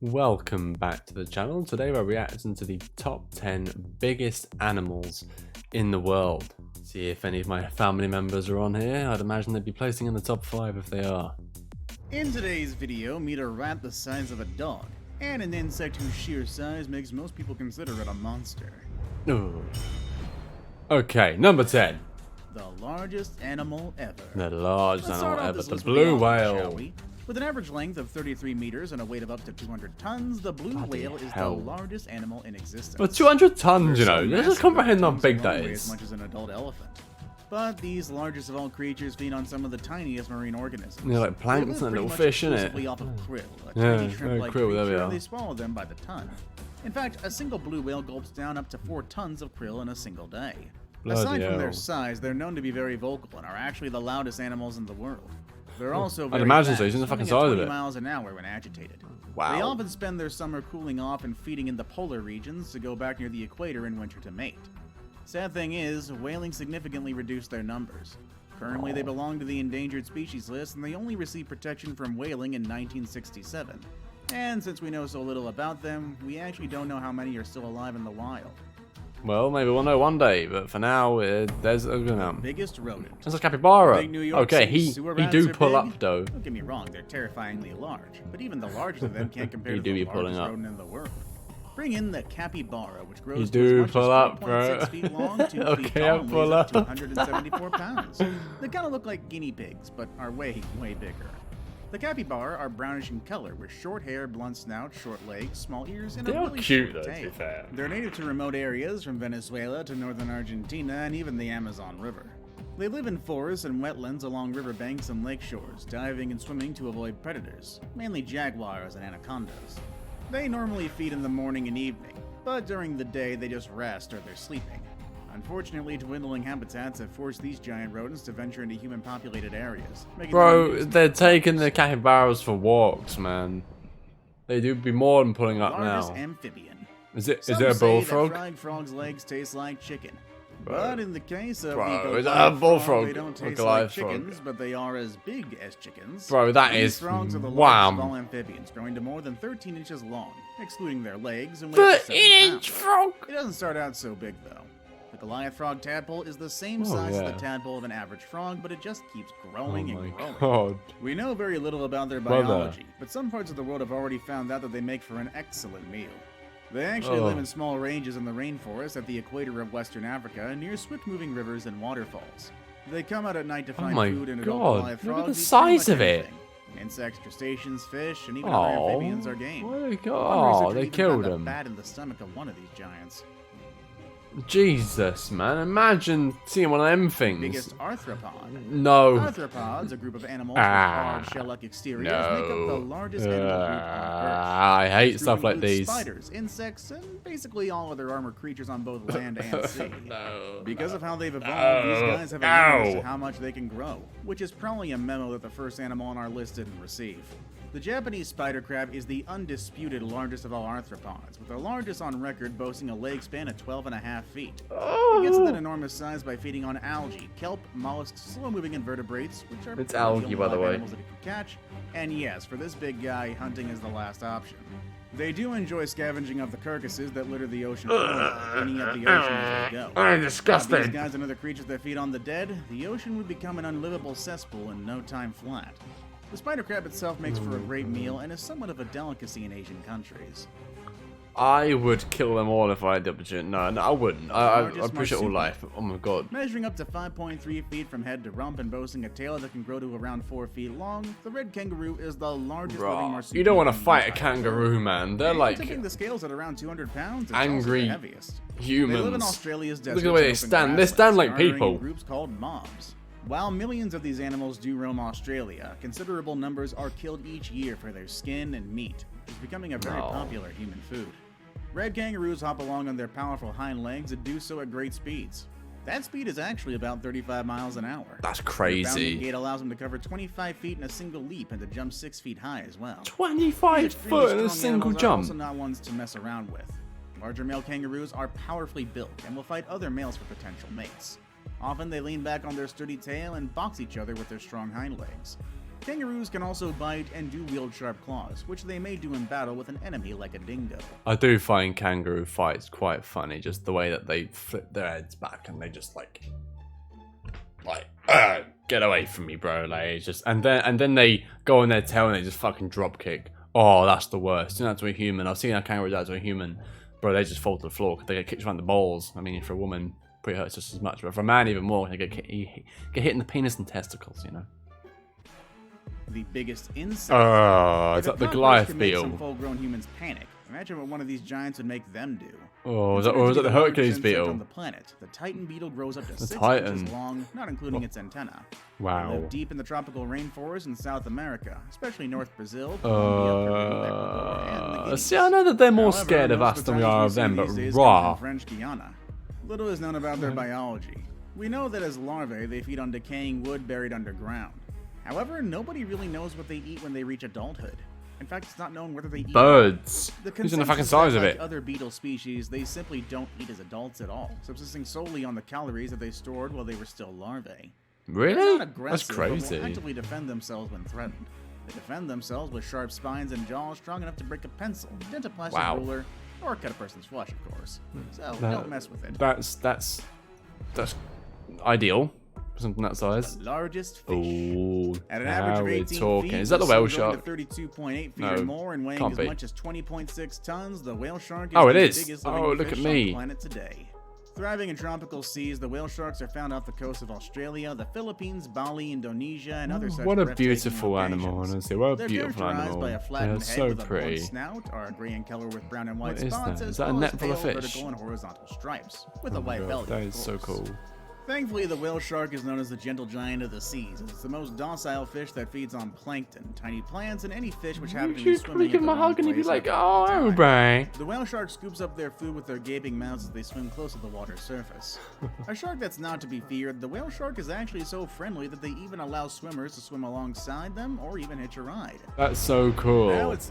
Welcome back to the channel. Today we're reacting to the top 10 biggest animals in the world. See if any of my family members are on here. I'd imagine they'd be placing in the top 5 if they are. In today's video, meet a rat the size of a dog, and an insect whose sheer size makes most people consider it a monster. Ooh. Okay, number 10. The largest animal ever. The largest Let's animal start off ever, this the list with blue the obvious, shall whale. we? With an average length of 33 meters and a weight of up to 200 tons, the blue Bloody whale is hell. the largest animal in existence. Well, 200 tons, you know. So Let's just massive comprehend that how tongues big alone that weigh as is. much as an adult elephant. But these largest of all creatures feed on some of the tiniest marine organisms. They're like plankton They live and little pretty much fish, innit? exclusively off of krill, a Yeah, tiny shrimp-like krill, there we creature, are. and they swallow them by the ton. In fact, a single blue whale gulps down up to 4 tons of krill in a single day. Bloody Aside from their hell. size, they're known to be very vocal and are actually the loudest animals in the world. They're also I'd very imagine so, fast, he's in the fucking swimming at size of 20 it. miles an hour when agitated. Wow. They often spend their summer cooling off and feeding in the polar regions to go back near the equator in winter to mate. Sad thing is, whaling significantly reduced their numbers. Currently, they belong to the endangered species list, and they only received protection from whaling in 1967. And since we know so little about them, we actually don't know how many are still alive in the wild. Well, maybe we'll know one day, but for now, there's Biggest rodent. It's a capybara. Big New York Okay, City he sewer do rats are pull big. up though. Don't get me wrong, they're terrifyingly large, but even the largest of them can't compare He to do the be pulling largest up. rodent in the world. Bring in the capybara, which You grows do to as much pull as up, bro. 3.6 feet long, 2 feet Okay, tall, I'll and pull weighs up to up. 174 pounds. They kind of look like guinea pigs, but are way, way bigger. The capybara are brownish in color, with short hair, blunt snout, short legs, small ears, and They a are really cute short though, to tail. be fair. They're native to remote areas from Venezuela to northern Argentina and even the Amazon River. They live in forests and wetlands along riverbanks and lake shores, diving and swimming to avoid predators, mainly jaguars and anacondas. They normally feed in the morning and evening, but during the day they just rest or they're sleeping. Unfortunately, dwindling habitats have forced these giant rodents to venture into human-populated areas. making them Bro, unusable they're for taking the hunters. capybaras for walks, man. They do be more than pulling up Largest now. amphibian. Is Some there a say that bullfrog? fried frog's legs taste like chicken. Bro. But in the case of Bro, the is that a Goliath bullfrog Frog, they or don't taste Goliath like Frog? chickens, but they are as big as chickens. Bro, that These is frogs are the largest of all wham. amphibians, growing to more than 13 inches long, excluding their legs, and weigh up to 7 13-inch pounds. frog. It doesn't start out so big, though. The Goliath Frog tadpole is the same Oh, size as yeah. the tadpole of an average frog, but it just keeps Oh growing my and growing. god. We know very little about their Brother. biology, but some parts of the world have already found out that they make for an excellent meal. They actually live in small ranges in the rainforest at the equator of Western Africa, near swift-moving rivers and waterfalls. They come out at night to find my food, and adult God, Goliath look at frogs the eat size pretty of much it. anything. Insects, crustaceans, fish, and even other Oh, amphibians are game. what they One got? Oh, researcher they even killed found a him. bat in the stomach of one of these giants. Jesus, man. Imagine seeing one of them things. Biggest arthropod. No. Arthropods, a group of animals with Ah, hard shell-like exteriors, make up the no. largest animal group on Earth. I hate This stuff group like includes these. Spiders, insects, and basically all other armored creatures on both land and sea. No. Because of how they've evolved, these guys have a limit as Ow. to how much they can grow, which is probably a memo that the first animal on our list didn't receive. The Japanese spider crab is the undisputed largest of all arthropods, with the largest on record boasting a leg span of 12.5 feet. It gets to that enormous size by feeding on algae, kelp, mollusks, slow-moving invertebrates, which are It's probably algae, the by only the live way. animals that it can catch. And yes, for this big guy, hunting is the last option. They do enjoy scavenging of the carcasses that litter the ocean floor, cleaning up the ocean as they go. I'm These disgusted. guys and other creatures that feed on the dead, the ocean would become an unlivable cesspool in no time flat. The spider crab itself makes for a great meal and is somewhat of a delicacy in Asian countries. I would kill them all if I had the opportunity. No, I wouldn't. I Largest appreciate all marsupial. life. Oh my god. Measuring up to 5.3 feet from head to rump and boasting a tail that can grow to around 4 feet long, the red kangaroo is the largest living Bro, marsupial. you don't want to in the fight a entire world. kangaroo, man. They're And like tipping the scales at around 200 pounds, it's angry also the heaviest. They humans. live in Australia's deserts. Look at the way they and open stand. They grasslands, stand like garnering in people. groups called mobs. While millions of these animals do roam Australia, considerable numbers are killed each year for their skin and meat, which is becoming a very Oh. popular human food. Red kangaroos hop along on their powerful hind legs and do so at great speeds. That speed is actually about 35 miles an hour. That's Their bounding crazy. gait allows them to cover 25 feet in a single leap and to jump 6 feet high as well. 25 Extremely foot in a strong single animals are jump. also not ones to mess around with. Larger male kangaroos are powerfully built and will fight other males for potential mates. Often they lean back on their sturdy tail and box each other with their strong hind legs. Kangaroos can also bite and do wield sharp claws, which they may do in battle with an enemy like a dingo. I do find kangaroo fights quite funny, just the way that they flip their heads back and they just like get away from me, bro. Like it's just and then they go on their tail and they just fucking drop kick. Oh, that's the worst. Doing that to a human. I've seen a kangaroo do that to a human, bro. They just fall to the floor because they get kicked around the balls. I mean, for a woman, pretty hurts just as much, but for a man, even more. They get hit in the penis and testicles, you know. The biggest insect. Oh, it's like the Goliath Beetle. Some full-grown humans panic. Imagine what one of these giants would make them do. Oh, was that the Hercules beetle? On the planet, the Titan beetle grows up to 6 Titan. inches long, not including its antenna. Wow. They live deep in the tropical rainforest in South America, especially North Brazil, Colombia, Peru, Ecuador, and the Guineas. See, I know that they're more However, scared of most us the than we Titans are of see them, but these days raw. come from French Guiana. Little is known about their biology. We know that as larvae, they feed on decaying wood buried underground. However, nobody really knows what they eat when they reach adulthood. In fact, it's not known whether they eat Birds. The Who's in the fucking consensus size that, of like it? other beetle species, they simply don't eat as adults at all, subsisting solely on the calories that they stored while they were still larvae. They're Really? not aggressive, That's but crazy. will actively defend themselves when threatened. They defend themselves with sharp spines and jaws strong enough to break a pencil, dent a plastic Wow. ruler, or cut a person's flesh, of course. So don't mess with it. That's ideal. Something that size. The largest fish. Ooh, At an now average of we're 18 talking. feet, Is that the with whale some growing shark? to 32.8 feet No, or more and weighing can't as be. much as 20.6 tons, the whale shark is Oh, it the is. biggest Oh, living look fish at on me. the planet today. Thriving in tropical seas, the whale sharks are found off the coast of Australia, the Philippines, Bali, Indonesia, and other such What a breathtaking beautiful animal, locations. honestly. What a They're beautiful characterized animal. by a flattened They're head so with a pretty. blunt snout, are gray in color with brown and white What is spots, that? as Is that a well net as full of pale fish? vertical and horizontal stripes, with a Oh white God, belly. that of is so course. cool. Thankfully, the whale shark is known as the gentle giant of the seas, as it's the most docile fish that feeds on plankton, tiny plants, and any fish which happen to be You'd swimming probably at give the him a wrong hug and he'd be place like, at the oh, wrong time. bro. The whale shark scoops up their food with their gaping mouths as they swim close to the water's surface. A shark that's not to be feared, the whale shark is actually so friendly that they even allow swimmers to swim alongside them or even hitch a ride. That's so Now cool. it's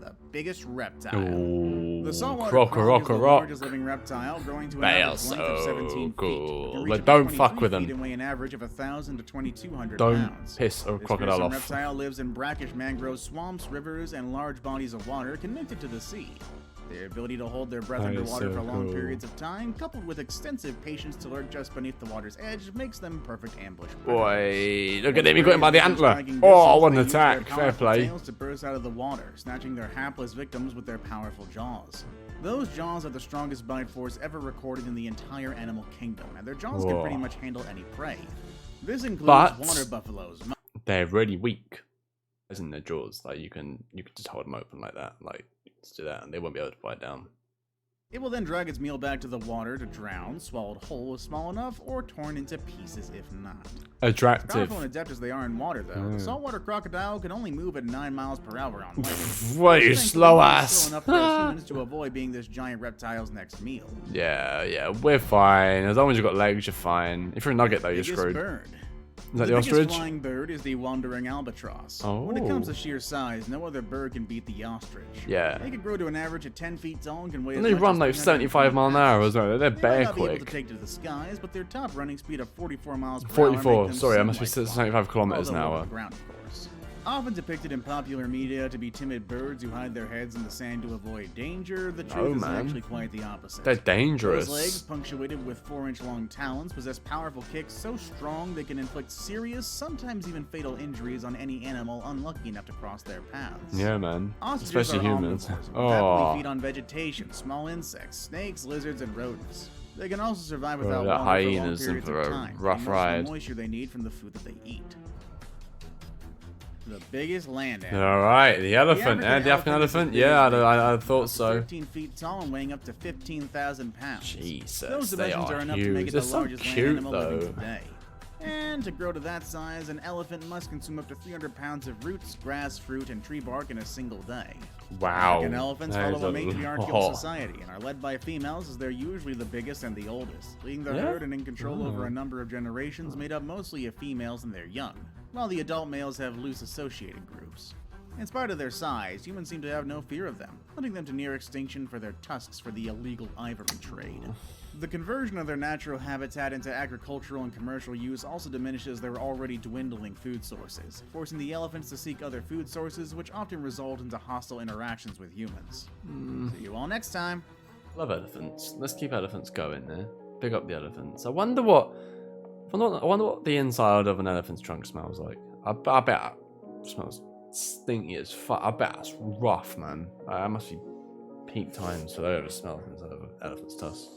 the biggest reptile. Ooh, The saltwater crocodile is the rock. largest living reptile, growing to an They are average length of so 17 feet. cool. Can reach But up to don't fuck 23 with feet them. And weigh an average of 1,000 to 2,200 Don't pounds. piss a This crocodile fearsome off. reptile lives in brackish mangrove swamps, rivers, and large bodies of water connected to the sea. Their ability to hold their breath That is underwater so for long cool. periods of time, coupled with extensive patience to lurk just beneath the water's edge, makes them perfect ambush predators. Boy, look at Once him, he got him by the prey is within antler. striking Oh, distance, what an they use their attack. Fair powerful play. tails to burst out of the water, snatching their hapless victims with their powerful jaws. Those jaws are the strongest bite force ever recorded in the entire animal kingdom, and their jaws can Whoa. pretty much handle any prey. This includes But- water buffaloes. They're really weak. As in their jaws. Like, you can just hold them open like that. Like, just do that and they won't be able to bite down. It will then drag its meal back to the water to drown, swallowed whole if small enough, or torn into pieces if not. Attractive. Powerful and adept as they are in water, though, Mm. the saltwater crocodile can only move at 9 miles per hour on land. What, you Thankfully, slow it's ass. slow enough for us humans to avoid being this giant reptile's next meal. Yeah, we're fine. As long as you've got legs, you're fine. If you're a nugget, though, you're Biggest screwed. bird. Is that the biggest ostrich? flying bird is the wandering albatross. When it comes Oh. to sheer size, no other bird can beat the ostrich. Yeah. They can grow to an average of 10 feet tall and can weigh And as they much run as like 320 75 mile an hour as well. They're They might bare not be able to quick. take to the skies, but their top running speed of 44 miles per hour 44. make them Sorry, I seem must be like 75 kilometers an although hour. over the ground, of course. Often depicted in popular media to be timid birds who hide their heads in the sand to avoid danger, the truth is man. actually quite the opposite. They're Those dangerous. legs, punctuated with 4-inch long talons, possess powerful kicks so strong they can inflict serious, sometimes even fatal injuries on any animal unlucky enough to cross their paths. Yeah, man. Ostriches Especially are humans. omnivores and will happily Oh, feed on vegetation, small insects, snakes, lizards, and rodents. They can also survive Bro, without that water for long hyenas in periods for of a time, rough getting most of ride. the moisture they need from the food that they eat. The biggest land all animal. right. The elephant. African The African elephant is elephant. the Yeah, biggest I thought so. 13 feet tall and weighing up to 15,000 pounds. Jesus, Those they dimensions are are enough to make huge. it They're the so largest land cute, animal living though. today. And to grow to that size, an elephant must consume up to 300 pounds of roots, grass, fruit, and tree bark in a single day. Wow. African elephants That is follow a a matriarchal lot. society and are led by females as they're usually the biggest and the oldest, leading the Yeah? herd and in control over a number of generations made up mostly of females and their young, while the adult males have loose associated groups. In spite of their size, humans seem to have no fear of them, putting them to near extinction for their tusks for the illegal ivory trade. The conversion of their natural habitat into agricultural and commercial use also diminishes their already dwindling food sources, forcing the elephants to seek other food sources, which often result into hostile interactions with humans. See you all next time! Love elephants. Let's keep elephants going there. Pick up the elephants. I wonder what the inside of an elephant's trunk smells like. I bet it smells stinky as fuck. I bet it's rough, man. That must be peak times for whatever smells inside of an elephant's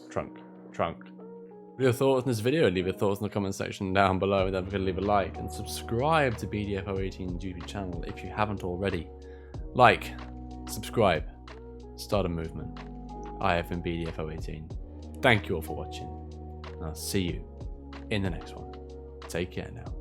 trunk. Leave your thoughts in this video. Leave your thoughts in the comment section down below. And don't forget to leave a like and subscribe to BDFO18's YouTube channel if you haven't already. Like, subscribe, start a movement. I have been BDFO18. Thank you all for watching. And I'll see you in the next one. Take care now.